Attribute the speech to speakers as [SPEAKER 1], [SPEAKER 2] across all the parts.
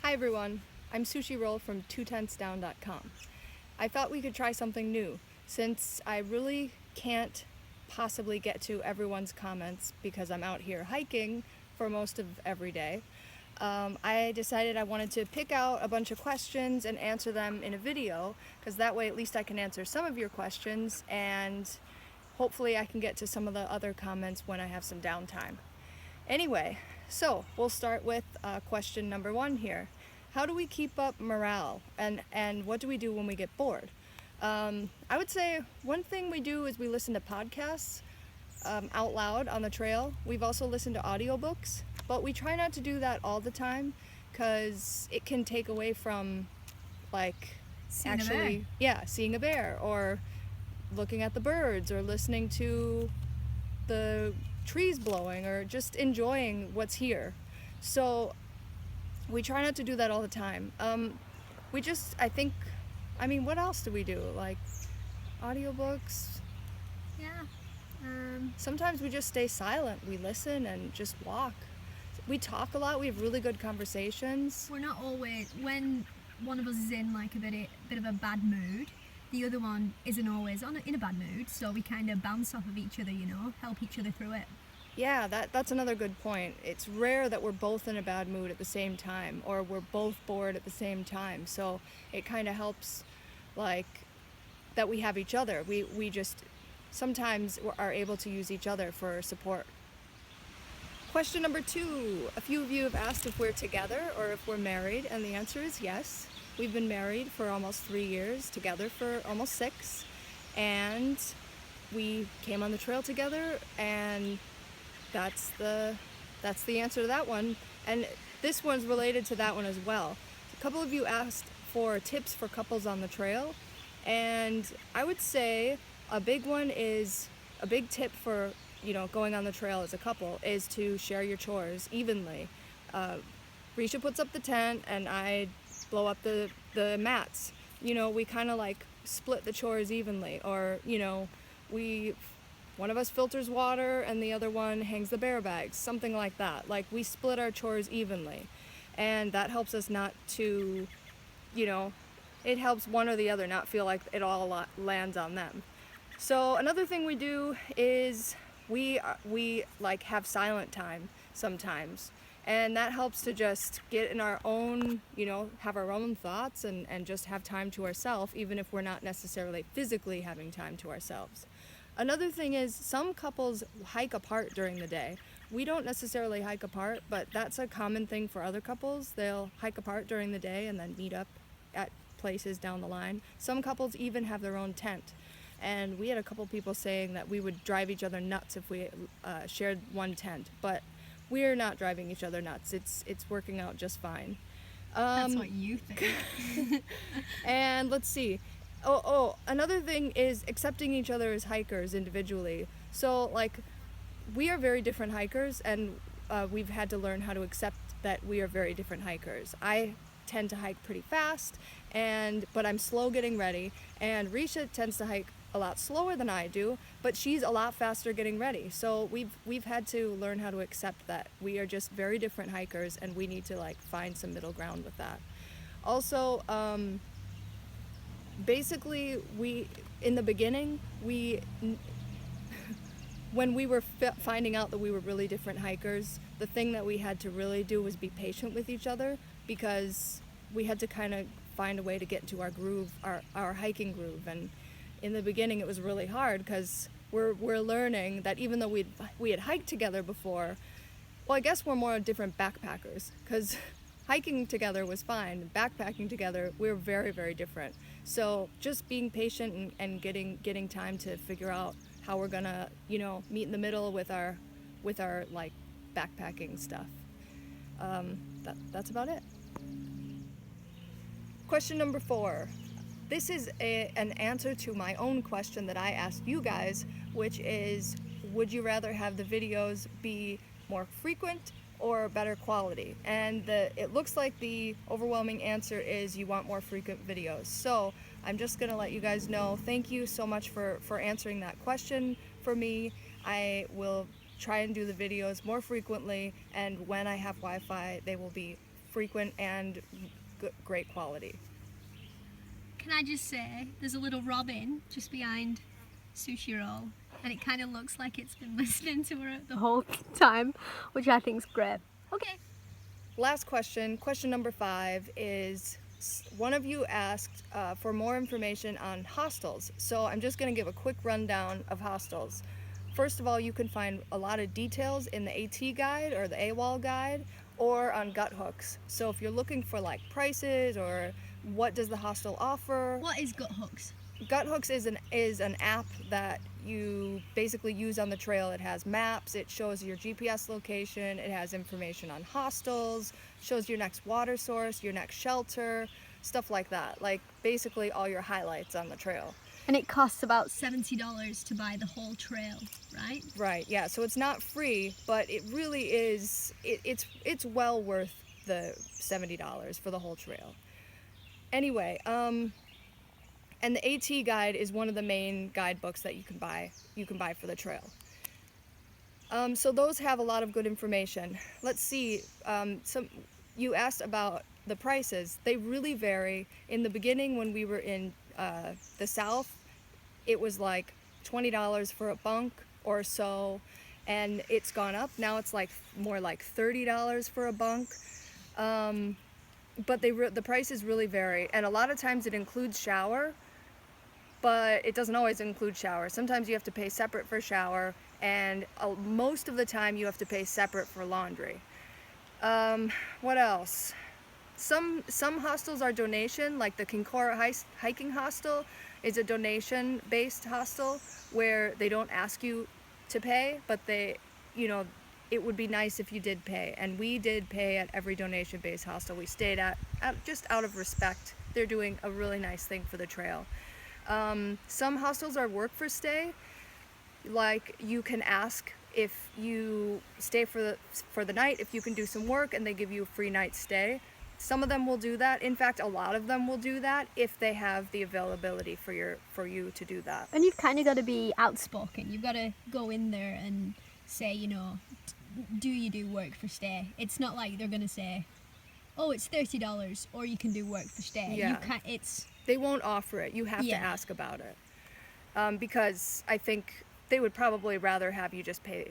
[SPEAKER 1] Hi everyone, I'm Sushi Roll from 2tentsdown.com. I thought we could try something new since I really can't possibly get to everyone's comments because I'm out here hiking for most of every day. I decided I wanted to pick out a bunch of questions and answer them in a video because that way at least I can answer some of your questions and hopefully I can get to some of the other comments when I have some downtime. Anyway, so we'll start with question number 1 here. How do we keep up morale and what do we do when we get bored? I would say one thing we do is we listen to podcasts out loud on the trail. We've also listened to audiobooks, but we try not to do that all the time because it can take away from seeing a bear or looking at the birds or listening to the trees blowing or just enjoying what's here. So we try not to do that all the time. What else do we do? Like audiobooks?
[SPEAKER 2] Yeah.
[SPEAKER 1] Sometimes we just stay silent. We listen and just walk. We talk a lot. We have really good conversations.
[SPEAKER 2] We're not always, when one of us is in like a bit of a bad mood, the other one isn't always in a bad mood, so we kind of bounce off of each other, help each other through it.
[SPEAKER 1] Yeah, that's another good point. It's rare that we're both in a bad mood at the same time, or we're both bored at the same time. So it kind of helps, that we have each other. We just sometimes are able to use each other for support. Question number 2. A few of you have asked if we're together or if we're married, and the answer is yes. We've been married for almost 3 years, together for almost 6, and we came on the trail together, and that's the answer to that one. And this one's related to that one as well. A couple of you asked for tips for couples on the trail, and I would say a big tip for going on the trail as a couple is to share your chores evenly. Risha puts up the tent and I blow up the mats. We kind of split the chores evenly, or one of us filters water and the other one hangs the bear bags, something like that. We split our chores evenly, and that helps us not to, it helps one or the other not feel like it all lands on them. So another thing we do is we have silent time sometimes, and that helps to just get in our own, have our own thoughts and just have time to ourselves, even if we're not necessarily physically having time to ourselves. Another thing is some couples hike apart during the day. We don't necessarily hike apart, but that's a common thing for other couples. They'll hike apart during the day and then meet up at places down the line. Some couples even have their own tent. And we had a couple people saying that we would drive each other nuts if we shared one tent, but we're not driving each other nuts. It's working out just fine.
[SPEAKER 2] That's what you think.
[SPEAKER 1] And let's see. Another thing is accepting each other as hikers individually. So we are very different hikers, and we've had to learn how to accept that we are very different hikers. I tend to hike pretty fast, but I'm slow getting ready, and Risha tends to hike a lot slower than I do, but she's a lot faster getting ready. So we've had to learn how to accept that we are just very different hikers, and we need to find some middle ground with that. Also, basically, in the beginning, when we were finding out that we were really different hikers, the thing that we had to really do was be patient with each other, because we had to kind of find a way to get into our groove, our hiking groove. And in the beginning, it was really hard because we're learning that even though we had hiked together before, well, I guess we're more different backpackers, because hiking together was fine. Backpacking together, we're very, very different. So just being patient and getting time to figure out how we're gonna, meet in the middle with our backpacking stuff. That's about it. Question number 4. This is an answer to my own question that I asked you guys, which is, would you rather have the videos be more frequent or better quality? And it looks like the overwhelming answer is you want more frequent videos. So I'm just gonna let you guys know, thank you so much for answering that question for me. I will try and do the videos more frequently, and when I have Wi-Fi, they will be frequent and great quality.
[SPEAKER 2] Can I just say, there's a little robin just behind Sushi Roll, and it kind of looks like it's been listening to her the whole time, which I think is great. Okay.
[SPEAKER 1] Last question, question number 5 is, one of you asked for more information on hostels. So I'm just going to give a quick rundown of hostels. First of all, you can find a lot of details in the AT guide or the AWOL guide or on Gut Hooks. So if you're looking for like prices or what does the hostel offer.
[SPEAKER 2] What is Gut Hooks?
[SPEAKER 1] Gut Hooks is an app that you basically use on the trail. It has maps, it shows your GPS location, it has information on hostels, shows your next water source, your next shelter, stuff like that. Like basically all your highlights on the trail.
[SPEAKER 2] And it costs about $70 to buy the whole trail, right?
[SPEAKER 1] Right, yeah. So it's not free, but it really is, it's well worth the $70 for the whole trail. Anyway, and the AT guide is one of the main guidebooks that you can buy for the trail. So those have a lot of good information. Let's see, you asked about the prices. They really vary. In the beginning when we were in the south, it was like $20 for a bunk or so, and it's gone up. Now it's like more like $30 for a bunk. But the prices really vary, and a lot of times it includes shower, but it doesn't always include shower. Sometimes you have to pay separate for shower, and most of the time you have to pay separate for laundry. What else? Some hostels are donation, like the Kinkora Hiking Hostel is a donation-based hostel where they don't ask you to pay, but they, it would be nice if you did pay. And we did pay at every donation-based hostel we stayed at, just out of respect. They're doing a really nice thing for the trail. Some hostels are work for stay. Like you can ask if you stay for the night, if you can do some work, and they give you a free night stay. Some of them will do that. In fact, a lot of them will do that if they have the availability for you to do that.
[SPEAKER 2] And you've kind of got to be outspoken. You've got to go in there and say, do you do work for stay? It's not like they're going to say, oh, it's $30 or you can do work for stay.
[SPEAKER 1] Yeah. They won't offer it. You have to ask about it. Because I think they would probably rather have you just pay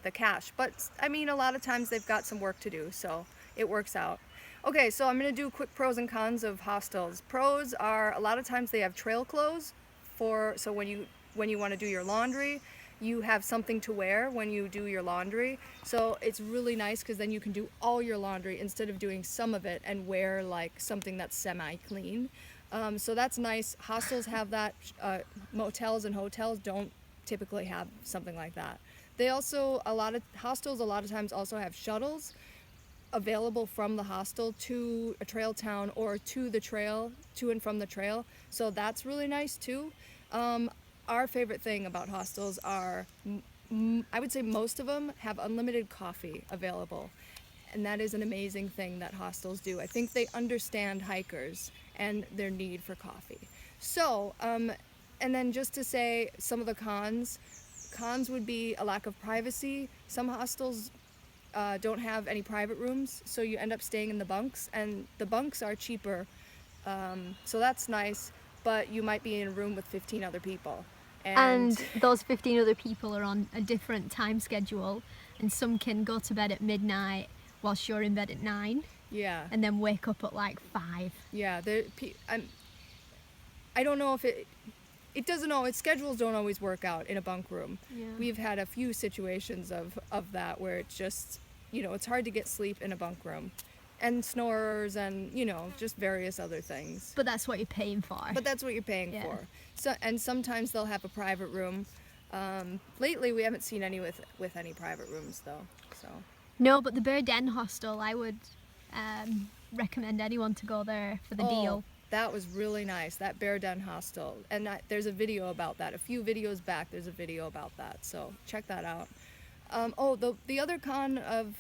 [SPEAKER 1] the cash. But I mean, a lot of times they've got some work to do, so it works out. Okay, so I'm going to do quick pros and cons of hostels. Pros are a lot of times they have trail clothes so when you want to do your laundry, you have something to wear when you do your laundry. So it's really nice because then you can do all your laundry instead of doing some of it and wear like something that's semi-clean. So that's nice. Hostels have that. Motels and hotels don't typically have something like that. Hostels a lot of times also have shuttles available from the hostel to a trail town or to the trail, to and from the trail. So that's really nice too. Our favorite thing about hostels are, I would say most of them have unlimited coffee available. And that is an amazing thing that hostels do. I think they understand hikers and their need for coffee. So, and then just to say some of the cons would be a lack of privacy. Some hostels don't have any private rooms, so you end up staying in the bunks, and the bunks are cheaper, so that's nice, but you might be in a room with 15 other people.
[SPEAKER 2] And those 15 other people are on a different time schedule, and some can go to bed at midnight whilst you're in bed at 9.
[SPEAKER 1] Yeah.
[SPEAKER 2] And then wake up at like 5.
[SPEAKER 1] Yeah, I don't know if it doesn't always, schedules don't always work out in a bunk room.
[SPEAKER 2] Yeah.
[SPEAKER 1] We've had a few situations of that where it's just, it's hard to get sleep in a bunk room. And snorers and, just various other things.
[SPEAKER 2] But that's what you're paying for.
[SPEAKER 1] But that's what you're paying for. So, and sometimes they'll have a private room. Lately we haven't seen any with any private rooms though, so.
[SPEAKER 2] No, but the Bear Den Hostel, I would recommend anyone to go there for the deal.
[SPEAKER 1] That was really nice, that Bear Den Hostel. And there's a video about that. A few videos back, there's a video about that. So check that out. The other con of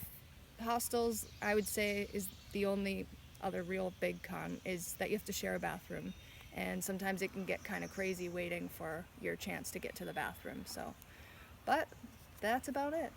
[SPEAKER 1] hostels, I would say, is the only other real big con is that you have to share a bathroom. And sometimes it can get kind of crazy waiting for your chance to get to the bathroom. So, but that's about it.